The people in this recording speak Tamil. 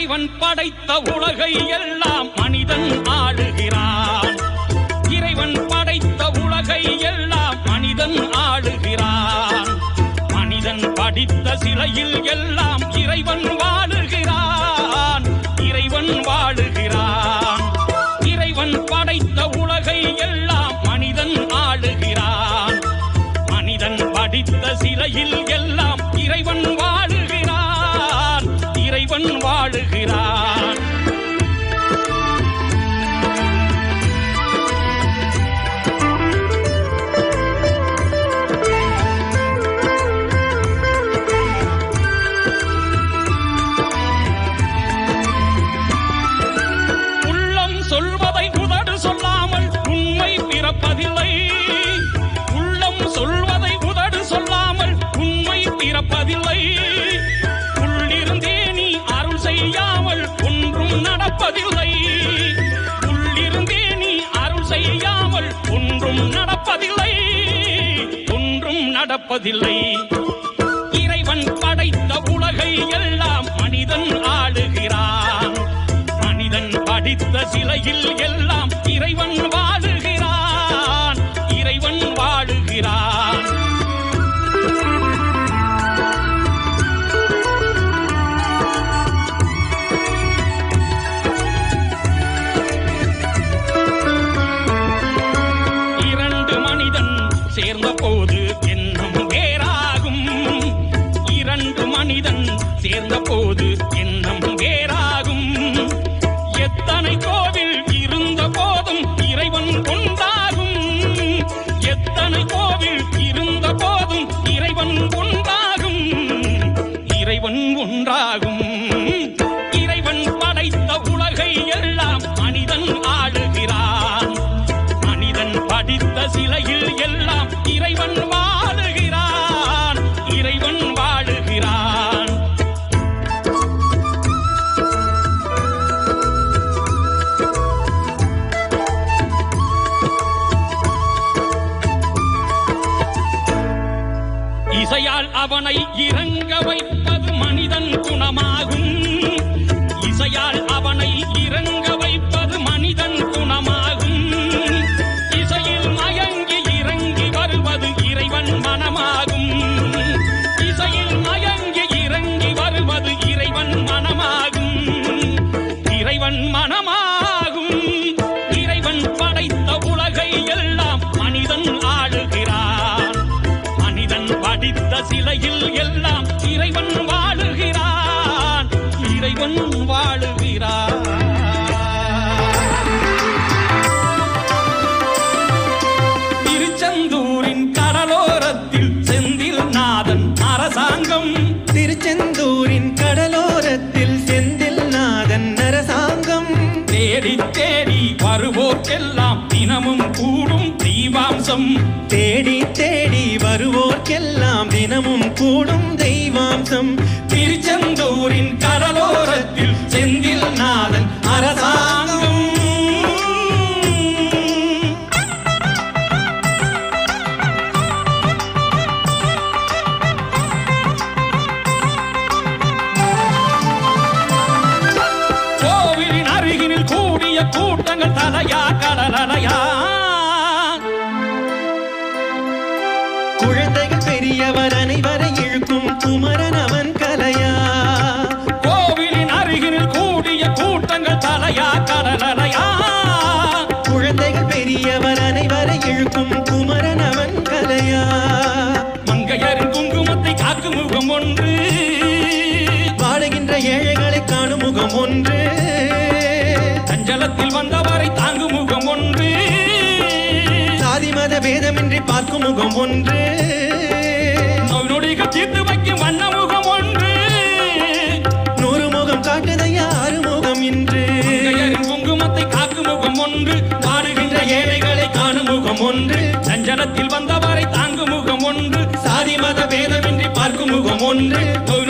இறைவன் படைத்த உலகை எல்லாம் மனிதன் ஆளுகிறான். இறைவன் படைத்த உலகை எல்லாம் மனிதன் ஆளுகிறான். மனிதன் படித்த சிலையில் எல்லாம் இறைவன் வாழுகிறான். இறைவன் வாழுகிறான். இறைவன் படைத்த உலகை எல்லாம் மனிதன் ஆளுகிறான். மனிதன் படித்த சிலையில் எல்லாம் இறைவன் வாழுகிறான். இறைவன் வாழுகிறான். உள்ளம் சொல்வதை உதடு சொல்லாமல் உண்மை பிறப்பதில்லை. உள்ளம் சொல்வதை உதடு சொல்லாமல் உண்மை பிறப்பதில்லை. உள்ளிருந்தே நீ அருள் செய்யாமல் ஒன்றும் நடப்பதில்லை. உள்ளிருந்தே நீ அருள் செய்யாமல் ஒன்றும் நடப்பதில்லை. ஒன்றும் நடப்பதில்லை. இறைவன் படைத்த உலகை எல்லாம் மனிதன் ஆளுகிறான். மனிதன் படித்த சிலையில் எல்லாம் இறைவன் வாழுகிறான். இறைவன் வாழுகிறான். இரண்டு மனிதன் சேர்ந்த போது எண்ணம் வேறாகும். இரண்டு மனிதன் சேர்ந்த போது எண்ணம் வேறாகும். எத்தனை கோவில் இருந்த போதும் இறைவன் ஒன்றாகும். எத்தனை கோவில் இருந்த போதும் இறைவன் ஒன்றாகும். இறைவன் ஒன்றாகும். இறைவன் படைத்த உலகை எல்லாம் மனிதன் ஆளுகிறான். மனிதன் படித்த சிலையில் எல்லாம் இறைவன் வாழுகிறான். இறைவன் வாழுகிறான். இசையால் அவனை இறங்க வைப்பது மனிதன் குணமாகும். இசையால் அவனை இறங்க வைப்பது மனிதன் குணமாகும். இசையில் மயங்கி இறங்கி வருவது இறைவன் மனமாகும். இசையில் மயங்கி இறங்கி வருவது இறைவன் மனமாகும். இறைவன் மனமாகும். இறைவன் படைத்த உலகை எல்லாம் மனிதன் ஆளுகிறான். மனிதன் படித்த சிலையில் எல்லாம் இறைவன் வாழுகிறான். இறைவன் வாழுகிறான். திருச்செந்தூரின் கடலோரத்தில் செந்தில் நாதன் அரசாங்கம். திருச்செந்தூரின் கடலோரத்தில் செந்தில் நாதன் அரசாங்கம். தேடி தேடி வருவோர்க்கெல்லாம் தினமும் கூடும் தீவாம்சம். தேடி தேடி வருவோர்க்கெல்லாம் தினமும் கூடும் தெய்வாம்சம். திருச்செந்தூரின் கடலோரத்தில் செந்தில் நாதன் அரசாங்கம். கோவிலின் அருகினில் கூடிய கூட்டங்கள் தலையா கடலலையா. குழந்தைகள் பெரியவர் அனைவரை இழுக்கும் குமரன் அவன் கலையா. கோவிலின் அருகினில் கூடிய கூட்டங்கள் தலையா கடலலையா. குழந்தைகள் பெரியவர் அனைவரை இழுக்கும் குமரன் அவன் கலையா. மங்கையரின் குங்குமத்தை காக்கும் முகம் ஒன்று. வாடுகின்ற ஏழைகளை காணும் முகம் ஒன்று. சஞ்சலத்தில் வந்தவரை தாங்கும் முகம் ஒன்று. சாதி மத பேதமின்றி பார்க்கும் முகம் ஒன்று. நோய் நொடிகள் தீர்த்து வைக்கும் வண்ண முகம் ஒன்று. 100 முகம் காட்டுதையா 6 முகம் இன்று. மங்கையரின் குங்குமத்தை காக்கும் முகம் ஒன்று. வாடுகின்ற ஏழைகளை காணும் முகம் ஒன்று. சஞ்சலத்தில் வந்தவரை தாங்கும் முகம் ஒன்று. சாதி மத பேதமின்றி பார்க்கும் முகம் ஒன்று. நோய்